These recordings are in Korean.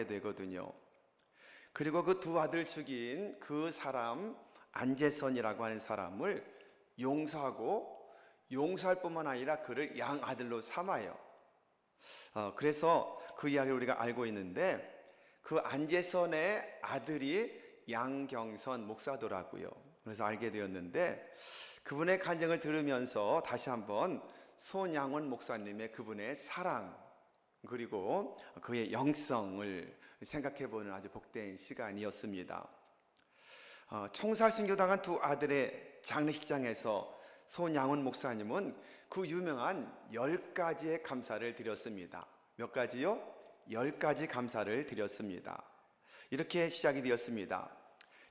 하게 되거든요. 그리고 그 두 아들 죽인 그 사람 안재선이라고 하는 사람을 용서하고 용서할 뿐만 아니라 그를 양아들로 삼아요. 그래서 그 이야기를 우리가 알고 있는데 그 안재선의 아들이 양경선 목사더라고요. 그래서 알게 되었는데 그분의 간증을 들으면서 다시 한번 손양원 목사님의 그분의 사랑 그리고 그의 영성을 생각해보는 아주 복된 시간이었습니다. 총살순교당한 두 아들의 장례식장에서 손양원 목사님은 그 유명한 10가지의 감사를 드렸습니다. 몇 가지요? 10가지 감사를 드렸습니다. 이렇게 시작이 되었습니다.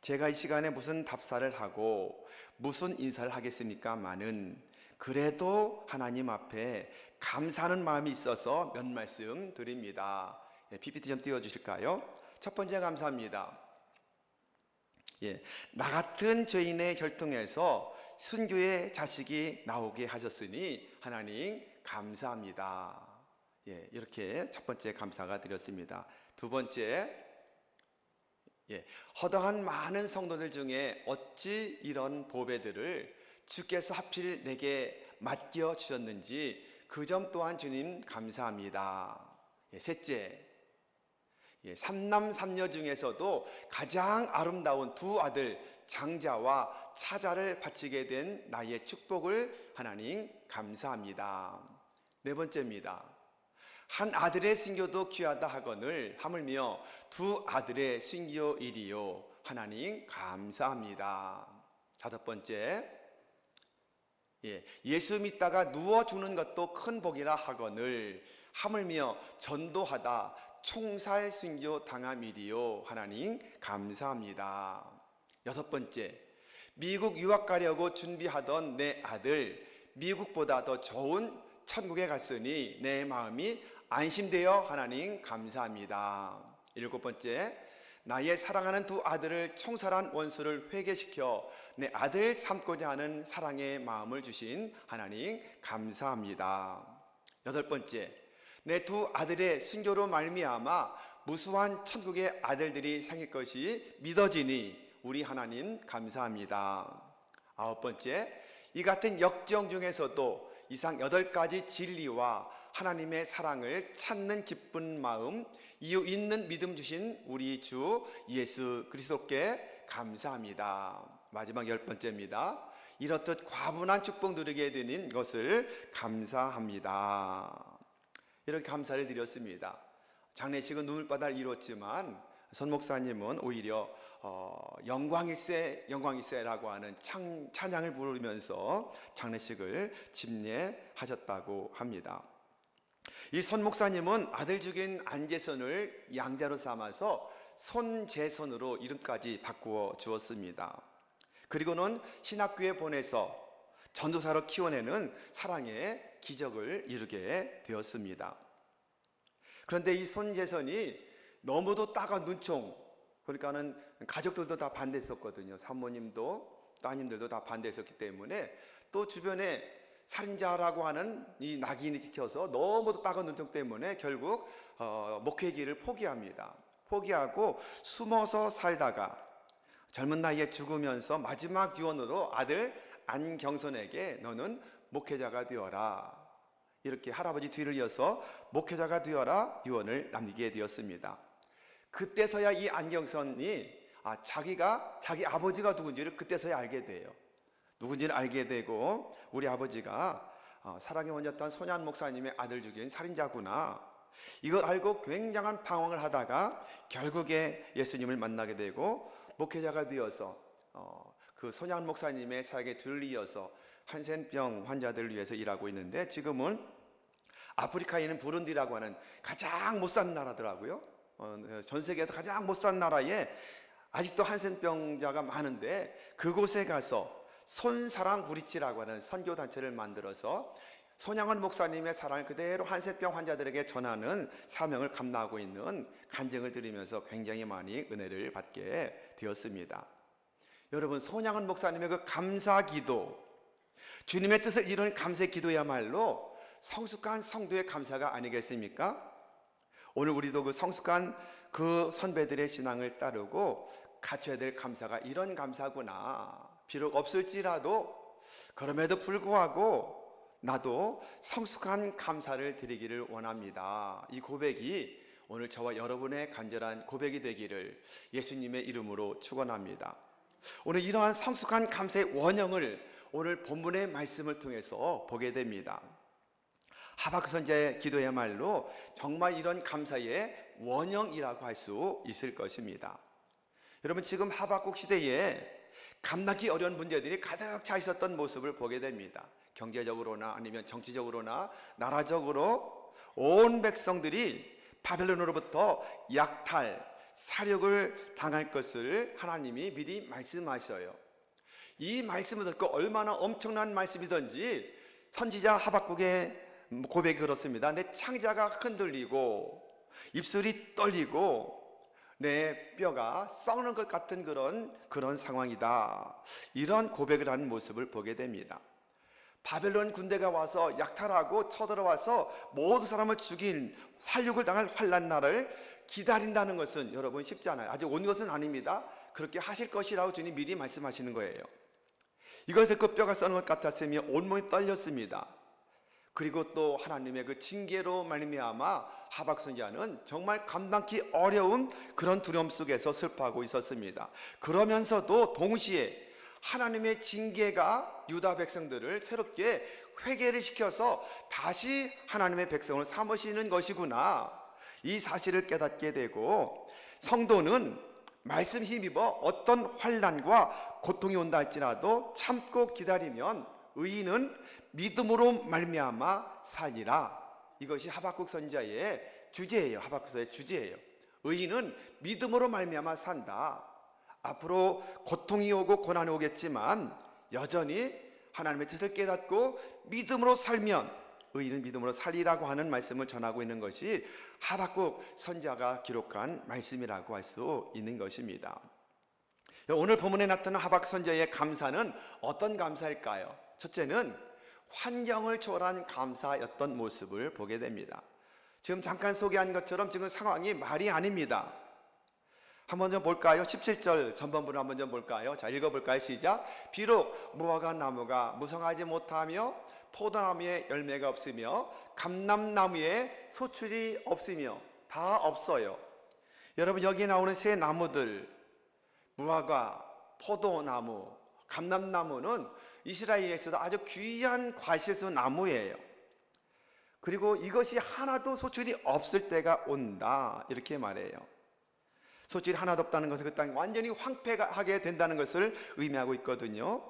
제가 이 시간에 무슨 답사를 하고 무슨 인사를 하겠습니까마는 그래도 하나님 앞에 감사하는 마음이 있어서 몇 말씀 드립니다. PPT 좀 띄워주실까요? 첫 번째 감사합니다. 나 같은 죄인의 혈통에서 순교의 자식이 나오게 하셨으니 하나님 감사합니다. 이렇게 첫 번째 감사가 드렸습니다. 두 번째, 허다한 많은 성도들 중에 어찌 이런 보배들을 주께서 하필 내게 맡겨 주셨는지 그 점 또한 주님 감사합니다. 셋째, 삼남 삼녀 중에서도 가장 아름다운 두 아들 장자와 차자를 바치게 된 나의 축복을 하나님 감사합니다. 네 번째입니다. 한 아들의 순교도 귀하다 하거늘 하물며 두 아들의 순교일이요 하나님 감사합니다. 다섯 번째, 예수 믿다가 누워 죽는 것도 큰 복이라 하거늘 하물며 전도하다 총살 순교 당함이리요 하나님 감사합니다. 여섯 번째, 미국 유학 가려고 준비하던 내 아들 미국보다 더 좋은 천국에 갔으니 내 마음이 안심되어 하나님 감사합니다. 일곱 번째, 나의 사랑하는 두 아들을 총살한 원수를 회개시켜 내 아들 삼고자 하는 사랑의 마음을 주신 하나님 감사합니다. 여덟 번째, 내 두 아들의 순교로 말미암아 무수한 천국의 아들들이 생길 것이 믿어지니 우리 하나님 감사합니다. 아홉 번째, 이 같은 역정 중에서도 이상 8가지 진리와 하나님의 사랑을 찾는 기쁜 마음, 이유 있는 믿음 주신 우리 주 예수 그리스도께 감사합니다. 마지막 10번째입니다. 이렇듯 과분한 축복 누리게 되는 것을 감사합니다. 이렇게 감사를 드렸습니다. 장례식은 눈물바다를 이뤘지만 손 목사님은 오히려 영광일세 영광일세라고 하는 찬양을 부르면서 장례식을 집례하셨다고 합니다. 이 손 목사님은 아들 죽인 안재선을 양자로 삼아서 손재선으로 이름까지 바꾸어 주었습니다. 그리고는 신학교에 보내서 전도사로 키워내는 사랑의 기적을 이루게 되었습니다. 그런데 이 손재선이 너무도 따가운 눈총, 그러니까는 가족들도 다 반대했었거든요. 사모님도 따님들도 다 반대했었기 때문에 또 주변에 살인자라고 하는 이 낙인이 찍혀서 너무도 따가운 눈총 때문에 결국 목회길을 포기합니다. 포기하고 숨어서 살다가 젊은 나이에 죽으면서 마지막 유언으로 아들 안경선에게 너는 목회자가 되어라, 이렇게 할아버지 뒤를 이어서 목회자가 되어라 유언을 남기게 되었습니다. 그때서야 이 안경선이 자기 아버지가 누군지를 그때서야 알게 돼요. 누군지를 알게 되고 우리 아버지가 사랑에 원했던 손양 목사님의 아들 죽인 살인자구나, 이걸 알고 굉장한 방황을 하다가 결국에 예수님을 만나게 되고 목회자가 되어서 그 손양 목사님의 사역에 들이어서 한센병 환자들을 위해서 일하고 있는데 지금은 아프리카에 있는 부룬디라고 하는 가장 못 사는 나라더라고요. 전 세계에서 가장 못 사는 나라에 아직도 한센병자가 많은데 그곳에 가서 손사랑 브릿지라고 하는 선교단체를 만들어서 손양원 목사님의 사랑을 그대로 한센병 환자들에게 전하는 사명을 감당하고 있는 간증을 드리면서 굉장히 많이 은혜를 받게 되었습니다. 여러분, 손양원 목사님의 그 감사기도, 주님의 뜻을 이루는 감사의 기도야말로 성숙한 성도의 감사가 아니겠습니까? 오늘 우리도 그 성숙한 그 선배들의 신앙을 따르고 갖춰야 될 감사가 이런 감사구나. 비록 없을지라도 그럼에도 불구하고 나도 성숙한 감사를 드리기를 원합니다. 이 고백이 오늘 저와 여러분의 간절한 고백이 되기를 예수님의 이름으로 축원합니다. 오늘 이러한 성숙한 감사의 원형을 오늘 본문의 말씀을 통해서 보게 됩니다. 하박국 선지자의 기도야말로 정말 이런 감사의 원형이라고 할 수 있을 것입니다. 여러분, 지금 하박국 시대에 감당하기 어려운 문제들이 가득 차 있었던 모습을 보게 됩니다. 경제적으로나 아니면 정치적으로나 나라적으로 온 백성들이 바벨론으로부터 약탈, 사륙을 당할 것을 하나님이 미리 말씀하셔요. 이 말씀을 듣고 얼마나 엄청난 말씀이든지 선지자 하박국의 고백이 그렇습니다. 내 창자가 흔들리고 입술이 떨리고 내 뼈가 썩는 것 같은 그런 상황이다. 이런 고백을 하는 모습을 보게 됩니다. 바벨론 군대가 와서 약탈하고 쳐들어와서 모든 사람을 죽인 살육을 당할 환난 날을 기다린다는 것은 여러분 쉽지 않아요. 아직 온 것은 아닙니다. 그렇게 하실 것이라고 주님 미리 말씀하시는 거예요. 이걸 듣고 뼈가 썩는 것 같았으며 온몸이 떨렸습니다. 그리고 또 하나님의 그 징계로 말미암아 하박국 선지자는 정말 감당하기 어려운 그런 두려움 속에서 슬퍼하고 있었습니다. 그러면서도 동시에 하나님의 징계가 유다 백성들을 새롭게 회개를 시켜서 다시 하나님의 백성을 삼으시는 것이구나, 이 사실을 깨닫게 되고, 성도는 말씀 힘입어 어떤 환난과 고통이 온다 할지라도 참고 기다리면 의인은 믿음으로 말미암아 살리라. 이것이 하박국 선지자의 주제예요. 하박국서의 주제예요. 의인은 믿음으로 말미암아 산다. 앞으로 고통이 오고 고난이 오겠지만 여전히 하나님의 뜻을 깨닫고 믿음으로 살면 의인은 믿음으로 살리라고 하는 말씀을 전하고 있는 것이 하박국 선지자가 기록한 말씀이라고 할 수 있는 것입니다. 오늘 본문에 나타난 하박국 선지자의 감사는 어떤 감사일까요? 첫째는 환경을 초월한 감사였던 모습을 보게 됩니다. 지금 잠깐 소개한 것처럼 지금 상황이 말이 아닙니다. 한번 좀 볼까요? 17절 전반부를 한번 좀 볼까요? 자, 읽어볼까요? 시작. 비록 무화과 나무가 무성하지 못하며 포도나무에 열매가 없으며 감람나무에 소출이 없으며, 다 없어요. 여러분, 여기 나오는 세 나무들, 무화과, 포도나무, 감람나무는 이스라엘에서도 아주 귀한 과실수 나무예요. 그리고 이것이 하나도 소출이 없을 때가 온다, 이렇게 말해요. 소출이 하나도 없다는 것은 그 땅이 완전히 황폐하게 된다는 것을 의미하고 있거든요.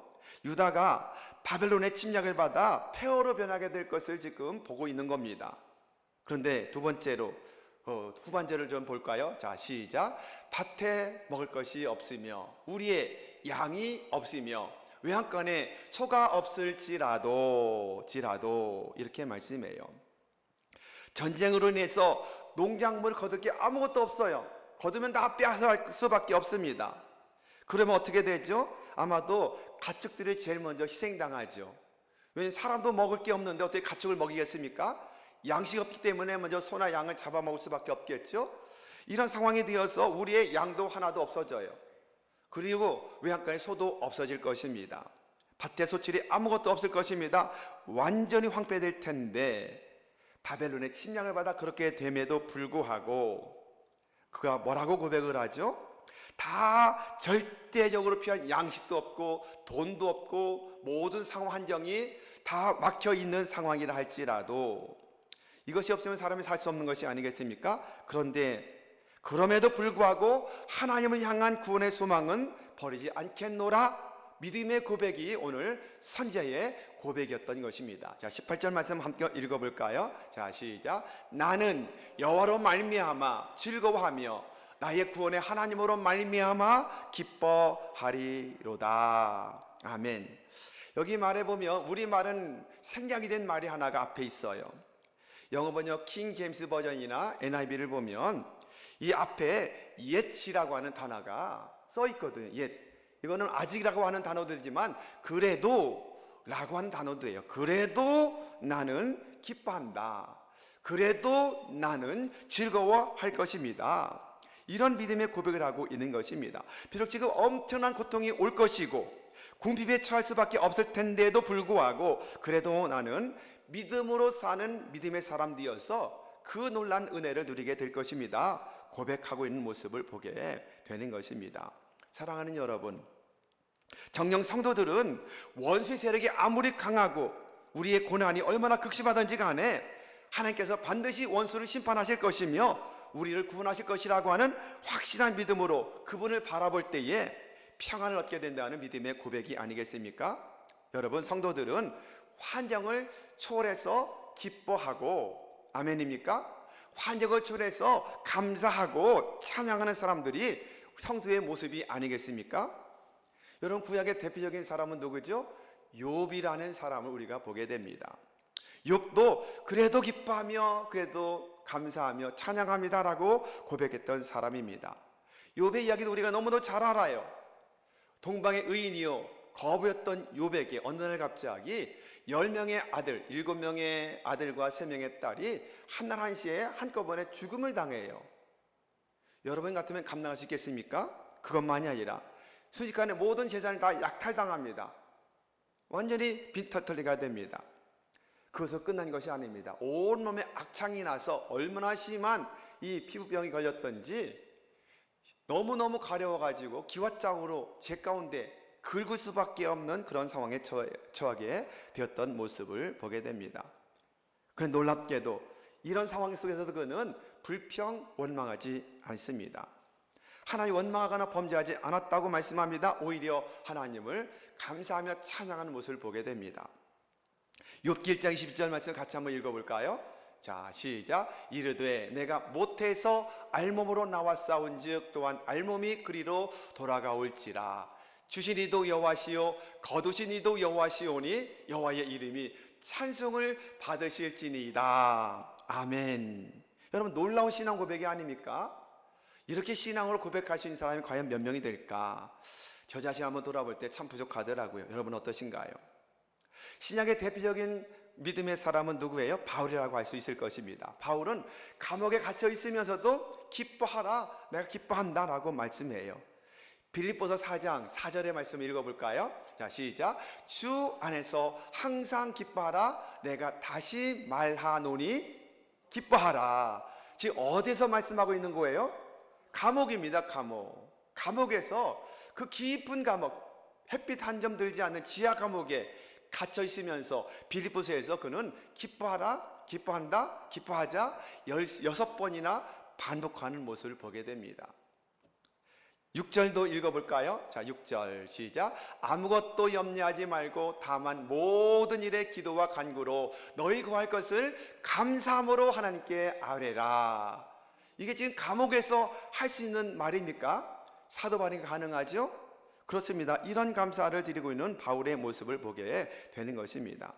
유다가 바벨론의 침략을 받아 폐허로 변하게 될 것을 지금 보고 있는 겁니다. 그런데 두 번째로 후반절을 좀 볼까요? 자, 시작. 밭에 먹을 것이 없으며 우리의 양이 없으며 외양간에 소가 없을지라도 이렇게 말씀해요. 전쟁으로 인해서 농작물 거둘 게 아무것도 없어요. 거두면 다 빼앗을 수밖에 없습니다. 그러면 어떻게 되죠? 아마도 가축들이 제일 먼저 희생당하죠. 왜냐하면 사람도 먹을 게 없는데 어떻게 가축을 먹이겠습니까? 양식이 없기 때문에 먼저 소나 양을 잡아먹을 수밖에 없겠죠. 이런 상황이 되어서 우리의 양도 하나도 없어져요. 그리고 외양간에 소도 없어질 것입니다. 밭에 소출이 아무것도 없을 것입니다. 완전히 황폐될 텐데 바벨론의 침략을 받아 그렇게 됨에도 불구하고 그가 뭐라고 고백을 하죠? 다 절대적으로 필요한 양식도 없고 돈도 없고 모든 상황 환경이 다 막혀 있는 상황이라 할지라도 이것이 없으면 사람이 살 수 없는 것이 아니겠습니까? 그런데 그럼에도 불구하고 하나님을 향한 구원의 소망은 버리지 않겠노라. 믿음의 고백이 오늘 선지자의 고백이었던 것입니다. 자, 18절 말씀 함께 읽어볼까요? 자, 시작. 나는 여호와로 말미암아 즐거워하며 나의 구원의 하나님으로 말미암아 기뻐하리로다. 아멘. 여기 말해 보면 우리말은 생략이 된 말이 하나가 앞에 있어요. 영어 번역 킹 제임스 버전이나 NIV를 보면 이 앞에 yet이라고 하는 단어가 써 있거든요. yet. 이거는 아직이라고 하는 단어들이지만 그래도 라고 하는 단어들이에요. 그래도 나는 기뻐한다. 그래도 나는 즐거워할 것입니다. 이런 믿음의 고백을 하고 있는 것입니다. 비록 지금 엄청난 고통이 올 것이고 궁핍에 처할 수밖에 없을 텐데도 불구하고 그래도 나는 믿음으로 사는 믿음의 사람 되어서 그 놀란 은혜를 누리게 될 것입니다. 고백하고 있는 모습을 보게 되는 것입니다. 사랑하는 여러분, 정녕 성도들은 원수의 세력이 아무리 강하고 우리의 고난이 얼마나 극심하든지 간에 하나님께서 반드시 원수를 심판하실 것이며 우리를 구원하실 것이라고 하는 확실한 믿음으로 그분을 바라볼 때에 평안을 얻게 된다는 믿음의 고백이 아니겠습니까? 여러분, 성도들은 환경을 초월해서 기뻐하고, 아멘입니까? 환경을 초월해서 감사하고 찬양하는 사람들이 성도의 모습이 아니겠습니까? 여러분, 구약의 대표적인 사람은 누구죠? 욥이라는 사람을 우리가 보게 됩니다. 욥도 그래도 기뻐하며 그래도 감사하며 찬양합니다라고 고백했던 사람입니다. 욥의 이야기도 우리가 너무도 잘 알아요. 동방의 의인이요 거부였던 욥에게 어느 날 갑자기 10명의 아들, 7명의 아들과 3명의 딸이 한날 한시에 한꺼번에 죽음을 당해요. 여러분 같으면 감당할 수 있겠습니까? 그것만이 아니라 순식간에 모든 재산을 다 약탈당합니다. 완전히 빈털터리가 됩니다. 그것으로 끝난 것이 아닙니다. 온몸에 악창이 나서 얼마나 심한 이 피부병이 걸렸던지 너무너무 가려워가지고 기왓장으로 제 가운데 긁을 수밖에 없는 그런 상황에 처하게 되었던 모습을 보게 됩니다. 그런데 놀랍게도 이런 상황 속에서도 그는 불평 원망하지 않습니다. 하나님 원망하거나 범죄하지 않았다고 말씀합니다. 오히려 하나님을 감사하며 찬양하는 모습을 보게 됩니다. 욥기 1장 22절 말씀 같이 한번 읽어볼까요? 자, 시작. 이르되 내가 못해서 알몸으로 나왔사온즉 또한 알몸이 그리로 돌아가올지라. 주신 이도 여호와시요 거두신 이도 여호와시오니 여호와의 이름이 찬송을 받으실지니이다. 아멘. 여러분, 놀라운 신앙 고백이 아닙니까? 이렇게 신앙으로 고백할 수 있는 사람이 과연 몇 명이 될까? 저 자신 한번 돌아볼 때 참 부족하더라고요. 여러분 어떠신가요? 신약의 대표적인 믿음의 사람은 누구예요? 바울이라고 할 수 있을 것입니다. 바울은 감옥에 갇혀 있으면서도 기뻐하라, 내가 기뻐한다 라고 말씀해요. 빌립보서 4장 4절의 말씀을 읽어볼까요? 자, 시작. 주 안에서 항상 기뻐하라, 내가 다시 말하노니 기뻐하라. 지금 어디서 말씀하고 있는 거예요? 감옥입니다. 감옥에서 그 깊은 감옥, 햇빛 한 점 들지 않는 지하 감옥에 갇혀 있으면서 빌립보서에서 그는 기뻐하라, 기뻐한다, 기뻐하자 6번이나 반복하는 모습을 보게 됩니다. 6절도 읽어볼까요? 자, 6절 시작. 아무것도 염려하지 말고 다만 모든 일에 기도와 간구로 너희 구할 것을 감사함으로 하나님께 아뢰라. 이게 지금 감옥에서 할 수 있는 말입니까? 사도 바울이 가능하죠? 그렇습니다. 이런 감사를 드리고 있는 바울의 모습을 보게 되는 것입니다.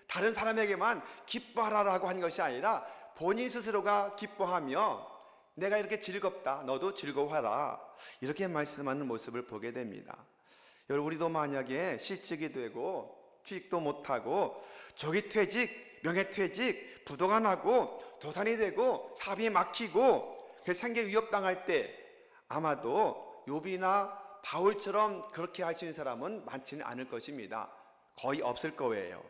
다른 사람에게만 기뻐하라고 한 것이 아니라 본인 스스로가 기뻐하며 내가 이렇게 즐겁다, 너도 즐거워하라, 이렇게 말씀하는 모습을 보게 됩니다. 여러분, 우리도 만약에 실직이 되고 취직도 못하고 조기퇴직, 명예퇴직, 부도가 나고 도산이 되고 사업이 막히고 생계 위협당할 때 아마도 욥이나 바울처럼 그렇게 할 수 있는 사람은 많지는 않을 것입니다. 거의 없을 거예요.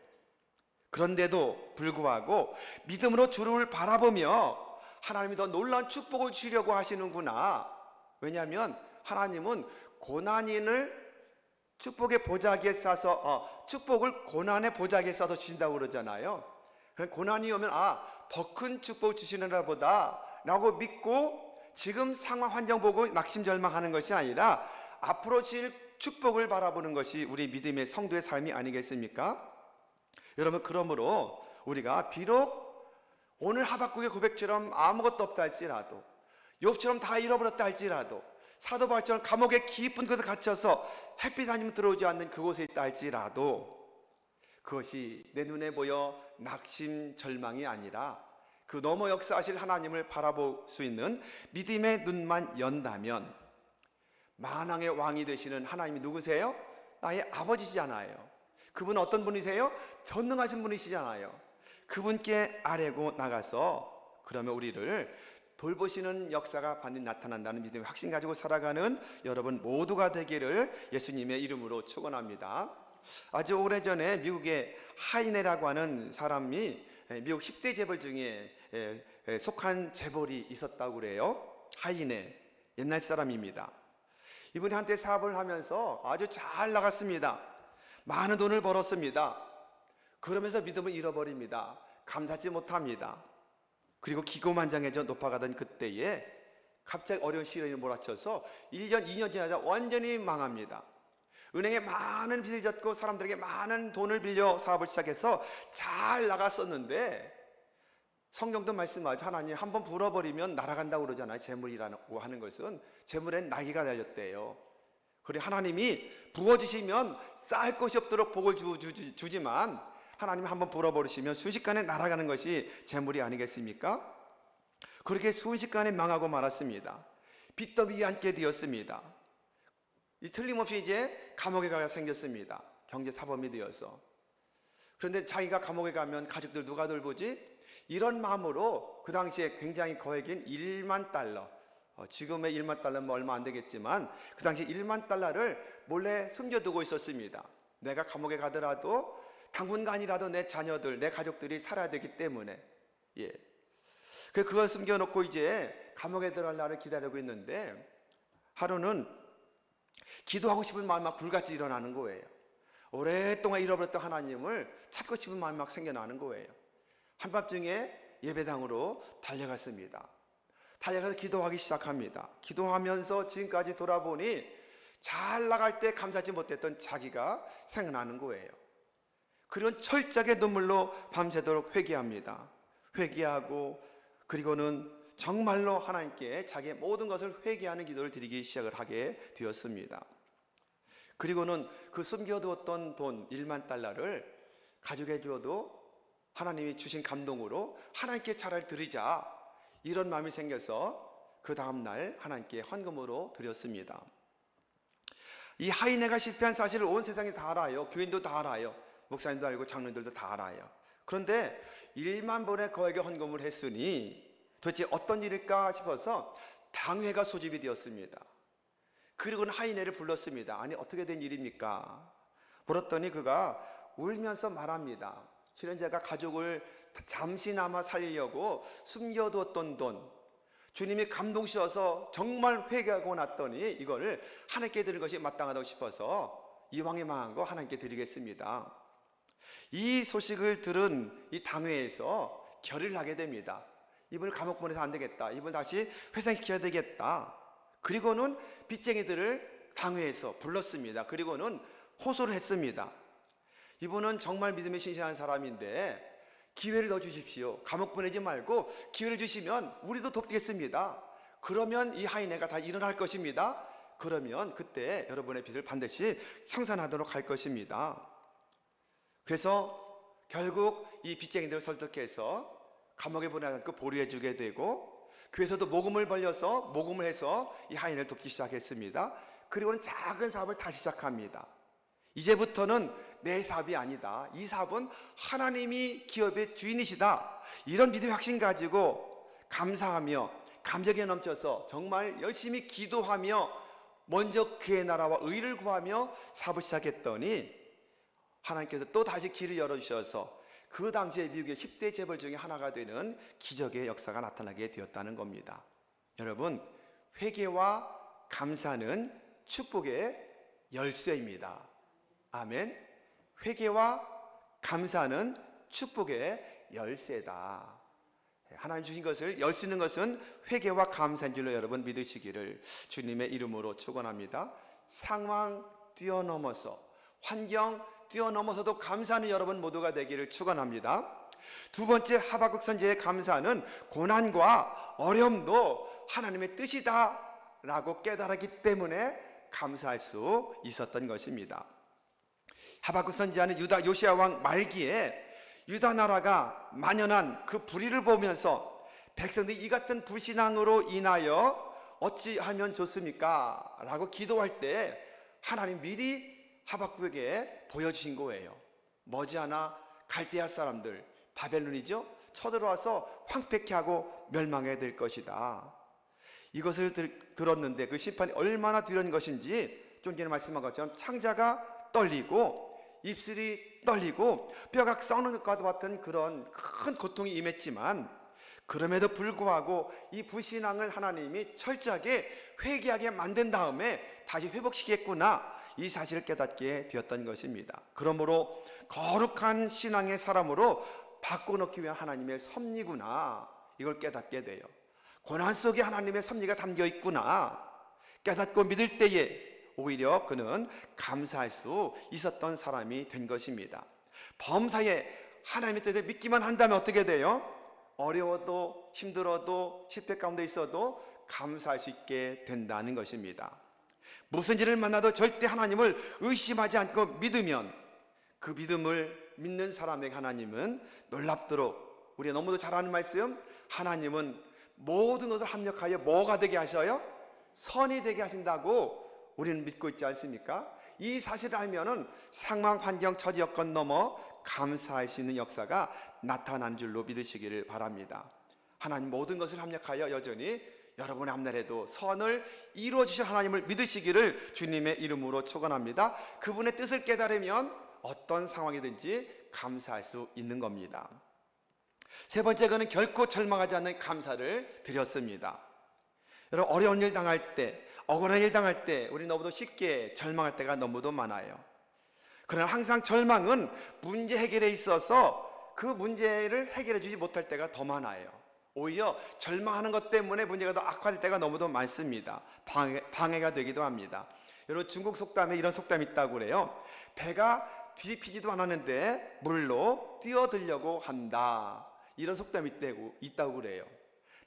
그런데도 불구하고 믿음으로 주를 바라보며 하나님이 더 놀라운 축복을 주려고 하시는구나. 왜냐하면 하나님은 고난인을 축복의 보자기에 싸서 축복을 고난의 보자기에 싸서 주신다고 그러잖아요. 고난이 오면 더 큰 축복 주시느라 보다 라고 믿고 지금 상황 환경 보고 낙심절망하는 것이 아니라 앞으로 질 축복을 바라보는 것이 우리 믿음의 성도의 삶이 아니겠습니까? 여러분, 그러므로 우리가 비록 오늘 하박국의 고백처럼 아무것도 없다 할지라도, 욥처럼 다 잃어버렸다 할지라도, 사도 바울처럼 감옥에 깊은 곳에 갇혀서 햇빛 아니면 들어오지 않는 그곳에 있다 할지라도 그것이 내 눈에 보여 낙심절망이 아니라 그 너머 역사하실 하나님을 바라볼 수 있는 믿음의 눈만 연다면 만왕의 왕이 되시는 하나님이 누구세요? 나의 아버지시잖아요. 그분은 어떤 분이세요? 전능하신 분이시잖아요. 그분께 아뢰고 나가서 그러면 우리를 돌보시는 역사가 반드시 나타난다는 믿음의 확신 가지고 살아가는 여러분 모두가 되기를 예수님의 이름으로 축원합니다. 아주 오래전에 미국의 하이네라고 하는 사람이 미국 10대 재벌 중에 속한 재벌이 있었다고 그래요. 하이네, 옛날 사람입니다. 이분이 한때 사업을 하면서 아주 잘 나갔습니다. 많은 돈을 벌었습니다. 그러면서 믿음을 잃어버립니다. 감사하지 못합니다. 그리고 기고만장해져 높아가던 그때에 갑자기 어려운 시련이 몰아쳐서 1년, 2년 지나자 완전히 망합니다. 은행에 많은 빚을 졌고 사람들에게 많은 돈을 빌려 사업을 시작해서 잘 나갔었는데, 성경도 말씀하죠. 하나님 한번 불어버리면 날아간다고 그러잖아요. 재물이라고 하는 것은 재물엔 날개가 달렸대요. 그래 하나님이 부어주시면 쌓을 것이 없도록 복을 주지만 하나님 한번 불어버리시면 순식간에 날아가는 것이 재물이 아니겠습니까? 그렇게 순식간에 망하고 말았습니다. 빚더미에 앉게 되었습니다. 틀림없이 이제 감옥에 가야 생겼습니다. 경제사범이 되어서. 그런데 자기가 감옥에 가면 가족들 누가 돌보지? 이런 마음으로 그 당시에 굉장히 거액인 1만 달러, 지금의 1만 달러는 얼마 안 되겠지만 그 당시 1만 달러를 몰래 숨겨두고 있었습니다. 내가 감옥에 가더라도 당분간이라도 내 자녀들, 내 가족들이 살아야 되기 때문에. 그걸 숨겨놓고 이제 감옥에 들어갈 날을 기다리고 있는데, 하루는 기도하고 싶은 마음이 막 불같이 일어나는 거예요. 오랫동안 잃어버렸던 하나님을 찾고 싶은 마음이 막 생겨나는 거예요. 한밤중에 예배당으로 달려갔습니다. 달려가서 기도하기 시작합니다. 기도하면서 지금까지 돌아보니 잘 나갈 때 감사하지 못했던 자기가 생각나는 거예요. 그리고 철저하게 눈물로 밤새도록 회개합니다. 회개하고 그리고는 정말로 하나님께 자기의 모든 것을 회개하는 기도를 드리기 시작을 하게 되었습니다. 그리고는 그 숨겨두었던 돈 1만 달러를 가족에 주어도 하나님이 주신 감동으로 하나님께 차라리 드리자, 이런 마음이 생겨서 그 다음날 하나님께 헌금으로 드렸습니다. 이 하이네가 실패한 사실을 온 세상이 다 알아요. 교인도 다 알아요. 목사님도 알고 장로들도 다 알아요. 그런데 1만 번의 거액의 헌금을 했으니 도대체 어떤 일일까 싶어서 당회가 소집이 되었습니다. 그리고는 하이네를 불렀습니다. 아니 어떻게 된 일입니까? 물었더니 그가 울면서 말합니다. 실은 제가 가족을 잠시나마 살리려고 숨겨두었던 돈, 주님이 감동시어서 정말 회개하고 났더니 이거를 하나님께 드릴 것이 마땅하다고 싶어서 이왕에 망한 거 하나님께 드리겠습니다. 이 소식을 들은 이 당회에서 결의를 하게 됩니다. 이분을 감옥 보내서 안 되겠다. 이분 다시 회상시켜야 되겠다. 그리고는 빚쟁이들을 당회에서 불렀습니다. 그리고는 호소를 했습니다. 이분은 정말 믿음에 신실한 사람인데 기회를 더 주십시오. 감옥 보내지 말고 기회를 주시면 우리도 돕겠습니다. 그러면 이 하이네가 다 일어날 것입니다. 그러면 그때 여러분의 빚을 반드시 청산하도록 할 것입니다. 그래서 결국 이 빚쟁이들을 설득해서 감옥에 보내서 보류해 주게 되고, 교회에서도 모금을 벌려서 모금을 해서 이 하인을 돕기 시작했습니다. 그리고는 작은 사업을 다시 시작합니다. 이제부터는 내 사업이 아니다. 이 사업은 하나님이 기업의 주인이시다. 이런 믿음의 확신 가지고 감사하며 감격에 넘쳐서 정말 열심히 기도하며 먼저 그의 나라와 의를 구하며 사업을 시작했더니 하나님께서 또 다시 길을 열어주셔서 그 당시에 미국의 10대 재벌 중에 하나가 되는 기적의 역사가 나타나게 되었다는 겁니다. 여러분, 회개와 감사는 축복의 열쇠입니다. 아멘. 회개와 감사는 축복의 열쇠다. 하나님 주신 것을 열 수 있는 것은 회개와 감사인 줄로 여러분 믿으시기를 주님의 이름으로 축원합니다. 상황 뛰어넘어서, 환경 뛰어넘어서도 감사하는 여러분 모두가 되기를 축원합니다. 두 번째, 하박국 선지자의 감사는 고난과 어려움도 하나님의 뜻이다 라고 깨달았기 때문에 감사할 수 있었던 것입니다. 하박국 선지자는 유다 요시야 왕 말기에 유다 나라가 만연한 그 불의를 보면서 백성들이 이 같은 불신앙으로 인하여 어찌하면 좋습니까? 라고 기도할 때 하나님 미리 하박국에게 보여주신 거예요. 머지않아 갈대아 사람들, 바벨론이죠. 쳐들어와서 황폐케 하고 멸망하게 될 것이다. 이것을 들었는데 그 심판이 얼마나 두려운 것인지 좀 전에 말씀한 것처럼 창자가 떨리고 입술이 떨리고 뼈가 썩는 것과 같은 그런 큰 고통이 임했지만, 그럼에도 불구하고 이 불신앙을 하나님이 철저하게 회개하게 만든 다음에 다시 회복시켰구나, 이 사실을 깨닫게 되었던 것입니다. 그러므로 거룩한 신앙의 사람으로 바꿔놓기 위한 하나님의 섭리구나, 이걸 깨닫게 돼요. 고난 속에 하나님의 섭리가 담겨 있구나 깨닫고 믿을 때에 오히려 그는 감사할 수 있었던 사람이 된 것입니다. 범사에 하나님의 뜻을 믿기만 한다면 어떻게 돼요? 어려워도 힘들어도 실패 가운데 있어도 감사할 수 있게 된다는 것입니다. 무슨 일을 만나도 절대 하나님을 의심하지 않고 믿으면, 그 믿음을 믿는 사람에게 하나님은 놀랍도록, 우리가 너무도 잘 아는 말씀, 하나님은 모든 것을 합력하여 뭐가 되게 하셔요? 선이 되게 하신다고 우리는 믿고 있지 않습니까? 이 사실을 알면은 상황, 환경, 처지, 여건 넘어 감사할 수 있는 역사가 나타난 줄로 믿으시기를 바랍니다. 하나님 모든 것을 합력하여 여전히 여러분의 앞날에도 선을 이루어 주실 하나님을 믿으시기를 주님의 이름으로 축원합니다. 그분의 뜻을 깨달으면 어떤 상황이든지 감사할 수 있는 겁니다. 세 번째, 그는 결코 절망하지 않는 감사를 드렸습니다. 여러분, 어려운 일 당할 때, 억울한 일 당할 때 우리 너무도 쉽게 절망할 때가 너무도 많아요. 그러나 항상 절망은 문제 해결에 있어서 그 문제를 해결해 주지 못할 때가 더 많아요. 오히려 절망하는 것 때문에 문제가 더 악화될 때가 너무도 많습니다. 방해가 되기도 합니다. 여러분, 중국 속담에 이런 속담이 있다고 그래요. 배가 뒤집히지도 않았는데 물로 뛰어들려고 한다, 이런 속담이 있다고 그래요.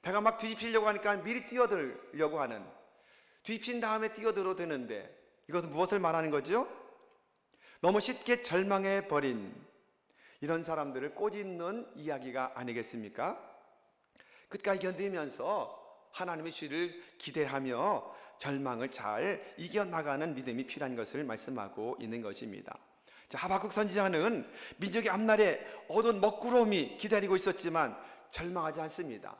배가 막 뒤집히려고 하니까 미리 뛰어들려고 하는, 뒤집힌 다음에 뛰어들어도 되는데, 이것은 무엇을 말하는 거죠? 너무 쉽게 절망해 버린 이런 사람들을 꼬집는 이야기가 아니겠습니까? 끝까지 견디면서 하나님의 주를 기대하며 절망을 잘 이겨나가는 믿음이 필요한 것을 말씀하고 있는 것입니다. 자, 하박국 선지자는 민족의 앞날에 얻은 먹구름이 기다리고 있었지만 절망하지 않습니다.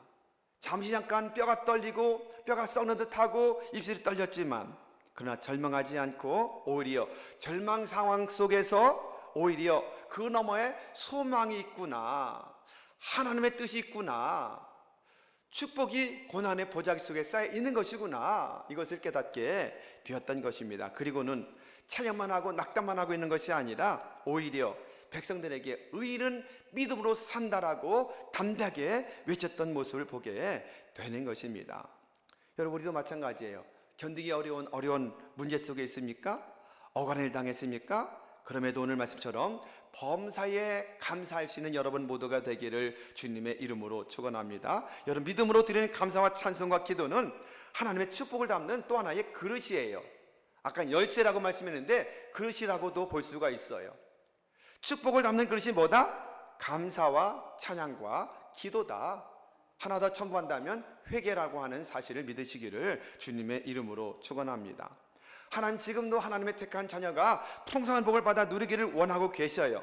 잠시 잠깐 뼈가 떨리고 뼈가 썩는 듯하고 입술이 떨렸지만, 그러나 절망하지 않고 오히려 절망 상황 속에서 오히려 그 너머에 소망이 있구나, 하나님의 뜻이 있구나, 축복이 고난의 보자기 속에 쌓여 있는 것이구나, 이것을 깨닫게 되었던 것입니다. 그리고는 찬양만 하고 낙담만 하고 있는 것이 아니라 오히려 백성들에게 의인은 믿음으로 산다라고 담대하게 외쳤던 모습을 보게 되는 것입니다. 여러분, 우리도 마찬가지예요. 견디기 어려운 문제 속에 있습니까? 억울한 당했습니까? 그럼에도 오늘 말씀처럼 범사에 감사할 수 있는 여러분 모두가 되기를 주님의 이름으로 축원합니다. 여러분, 믿음으로 드리는 감사와 찬송과 기도는 하나님의 축복을 담는 또 하나의 그릇이에요. 아까 열쇠라고 말씀했는데 그릇이라고도 볼 수가 있어요. 축복을 담는 그릇이 뭐다? 감사와 찬양과 기도다. 하나 더 첨부한다면 회개라고 하는 사실을 믿으시기를 주님의 이름으로 축원합니다. 하나님, 지금도 하나님의 택한 자녀가 풍성한 복을 받아 누리기를 원하고 계셔요.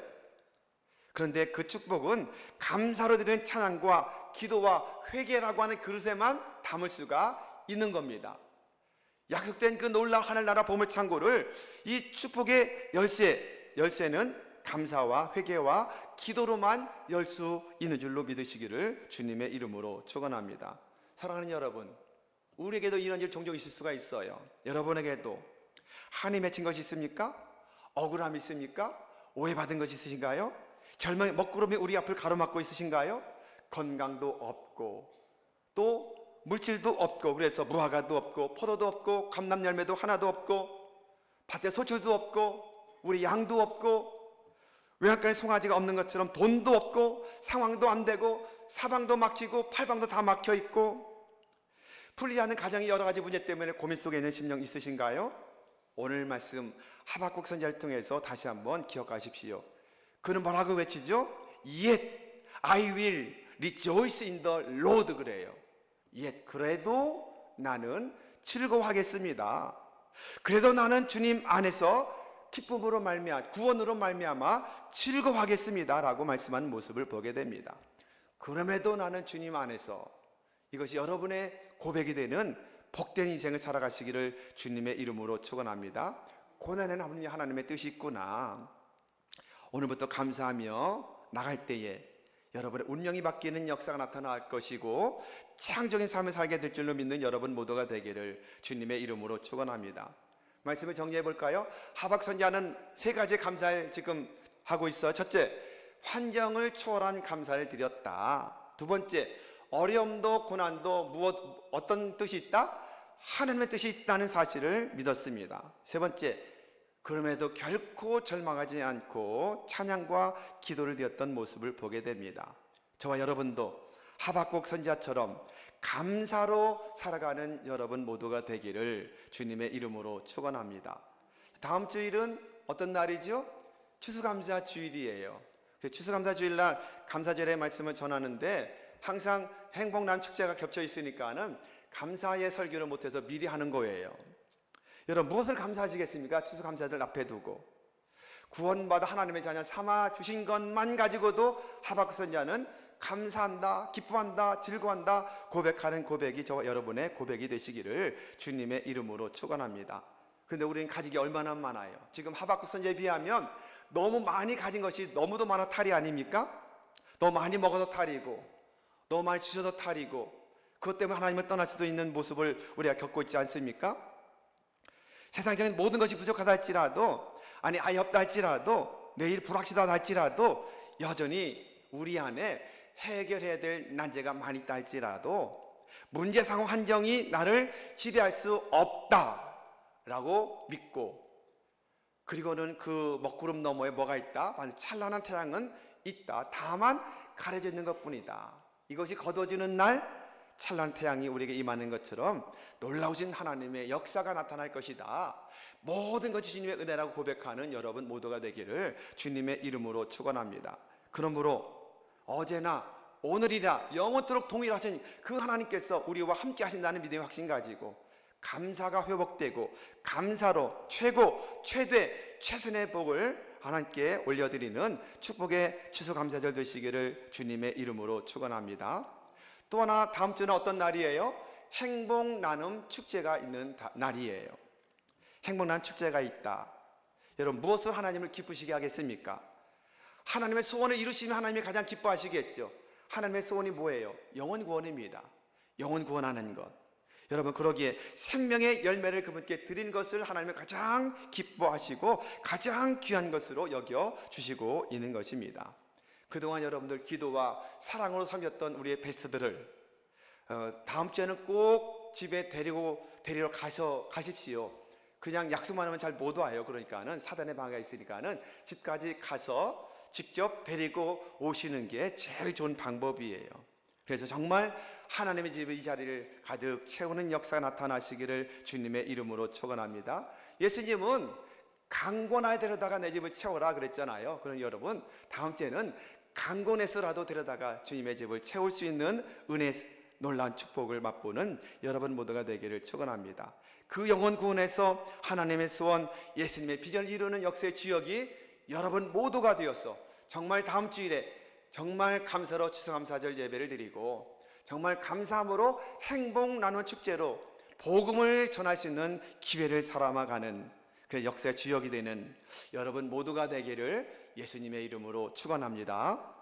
그런데 그 축복은 감사로 드리는 찬양과 기도와 회개라고 하는 그릇에만 담을 수가 있는 겁니다. 약속된 그 놀라운 하늘나라 보물창고를, 이 축복의 열쇠는 감사와 회개와 기도로만 열 수 있는 줄로 믿으시기를 주님의 이름으로 축원합니다. 사랑하는 여러분, 우리에게도 이런 일 종종 있을 수가 있어요. 여러분에게도 한이 맺힌 것이 있습니까? 억울함이 있습니까? 오해받은 것이 있으신가요? 절망의 먹구름이 우리 앞을 가로막고 있으신가요? 건강도 없고 또 물질도 없고, 그래서 무화과도 없고 포도도 없고 감람열매도 하나도 없고 밭에 소출도 없고 우리 양도 없고 외양간에 송아지가 없는 것처럼 돈도 없고 상황도 안 되고 사방도 막히고 팔방도 다 막혀 있고 풀리지 않는 가정의 여러 가지 문제 때문에 고민 속에 있는 심령 있으신가요? 오늘 말씀 하박국 선지자를 통해서 다시 한번 기억하십시오. 그는 뭐라고 외치죠? Yet I will rejoice in the Lord, 그래요. Yet, 그래도 나는 즐거워하겠습니다. 그래도 나는 주님 안에서 기쁨으로 말미암아 구원으로 말미암아 즐거워하겠습니다라고 말씀하는 모습을 보게 됩니다. 그럼에도 나는 주님 안에서, 이것이 여러분의 고백이 되는 복된 인생을 살아가시기를 주님의 이름으로 축원합니다. 고난에는 하나님의 뜻이 있구나. 오늘부터 감사하며 나갈 때에 여러분의 운명이 바뀌는 역사가 나타날 것이고 창조적인 삶을 살게 될 줄로 믿는 여러분 모두가 되기를 주님의 이름으로 축원합니다. 말씀을 정리해 볼까요? 하박 선지자는 세 가지 감사를 지금 하고 있어요. 첫째, 환경을 초월한 감사를 드렸다. 두 번째, 어려움도 고난도 어떤 뜻이 있다? 하나님의 뜻이 있다는 사실을 믿었습니다. 세 번째, 그럼에도 결코 절망하지 않고 찬양과 기도를 드렸던 모습을 보게 됩니다. 저와 여러분도 하박국 선지자처럼 감사로 살아가는 여러분 모두가 되기를 주님의 이름으로 축원합니다. 다음 주일은 어떤 날이죠? 추수감사 주일이에요. 추수감사 주일날 감사절의 말씀을 전하는데 항상 행복남 축제가 겹쳐 있으니까는 감사의 설교를 못해서 미리 하는 거예요. 여러분, 무엇을 감사하시겠습니까? 추수감사절 앞에 두고 구원받아 하나님의 자녀 삼아 주신 것만 가지고도 하박국 선지자는 감사한다, 기뻐한다, 즐거워한다 고백하는 고백이 저와 여러분의 고백이 되시기를 주님의 이름으로 축원합니다. 그런데 우리는 가진 게 얼마나 많아요. 지금 하박국 선지자에 비하면 너무 많이 가진 것이 너무도 많아 탈이 아닙니까? 너무 많이 먹어도 탈이고 너무 많이 주셔도 탈이고 그것 때문에 하나님을 떠날 수도 있는 모습을 우리가 겪고 있지 않습니까? 세상적인 모든 것이 부족하다 할지라도, 아니 아예 없다 할지라도, 내일 불확실하다 할지라도 여전히 우리 안에 해결해야 될 난제가 많이 있다 할지라도 문제 상황 환경이 나를 지배할 수 없다라고 믿고, 그리고는 그 먹구름 너머에 뭐가 있다? 찬란한 태양은 있다. 다만 가려져 있는 것뿐이다. 이것이 거두어지는 날 찬란한 태양이 우리에게 임하는 것처럼 놀라우신 하나님의 역사가 나타날 것이다. 모든 것이 주님의 은혜라고 고백하는 여러분 모두가 되기를 주님의 이름으로 축원합니다. 그러므로 어제나 오늘이나 영원토록 동일하신 그 하나님께서 우리와 함께 하신다는 믿음의 확신 가지고 감사가 회복되고 감사로 최고, 최대, 최선의 복을 하나님께 올려드리는 축복의 추수감사절 되시기를 주님의 이름으로 축원합니다. 또 하나, 다음 주는 어떤 날이에요? 행복 나눔 축제가 있는 날이에요. 행복 나눔 축제가 있다. 여러분, 무엇을 하나님을 기쁘시게 하겠습니까? 하나님의 소원을 이루시면 하나님이 가장 기뻐하시겠죠. 하나님의 소원이 뭐예요? 영혼 구원입니다. 영혼 구원하는 것. 여러분, 그러기에 생명의 열매를 그분께 드린 것을 하나님이 가장 기뻐하시고 가장 귀한 것으로 여겨 주시고 있는 것입니다. 그동안 여러분들 기도와 사랑으로 섬겼던 우리의 베스트들을 다음 주에는 꼭 집에 데리러 가십시오. 그냥 약속만 하면 잘 못 와요. 그러니까는 사단의 방해가 있으니까는 집까지 가서 직접 데리고 오시는 게 제일 좋은 방법이에요. 그래서 정말 하나님의 집의 이 자리를 가득 채우는 역사가 나타나시기를 주님의 이름으로 축원합니다. 예수님은 강권하에 데려다가 내 집을 채워라 그랬잖아요. 그럼 여러분, 다음 주에는 강권에서라도 데려다가 주님의 집을 채울 수 있는 은혜, 놀라운 축복을 맛보는 여러분 모두가 되기를 축원합니다. 그 영혼 구원에서 하나님의 소원, 예수님의 비전을 이루는 역사의 주역이 여러분 모두가 되어서 정말 다음 주일에 정말 감사로 추수감사절 예배를 드리고 정말 감사함으로 행복 나누는 축제로 복음을 전할 수 있는 기회를 삼아가는 그 역사의 주역이 되는 여러분 모두가 되기를 예수님의 이름으로 축원합니다.